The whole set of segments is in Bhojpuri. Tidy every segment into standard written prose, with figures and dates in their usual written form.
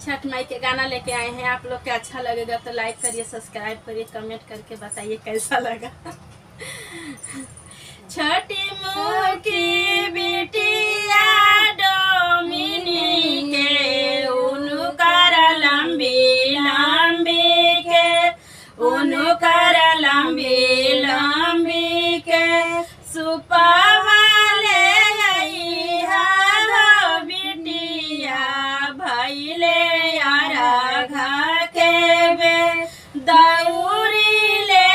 छठ माई के गाना लेके आए हैं। आप लोग के अच्छा लगेगा तो लाइक करिए, सब्सक्राइब करिए, कमेंट करके बताइए कैसा लगा। छठी मुँह की बिटिया डोमिनी के उनकर लंबी लंबी के उनकर लंबी लंबी के सुपवाले बिटिया भैले राघा के बे दौरी ले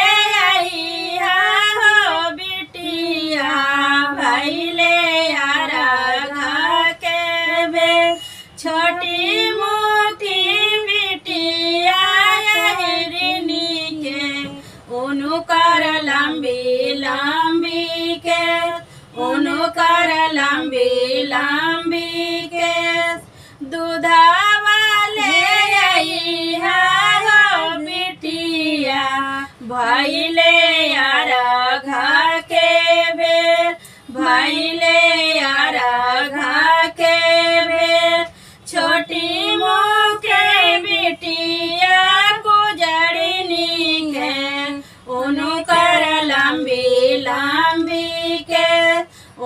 आई हो बिटिया भैले राघा के बे छोटी मोटी बिटिया हिरनी के उनकर लंबी लंबी के उनकर लंबी लंबी के दूधावा ले आई हो बिटिया भैले राघा के बेर भैले राघा के बेर छोटी मोके बिटिया गुजरनी के उनकर लंबी लंबी के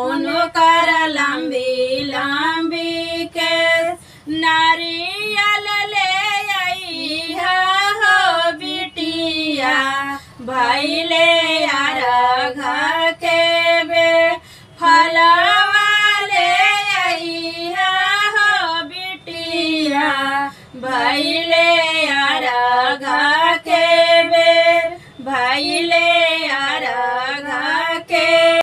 उनकर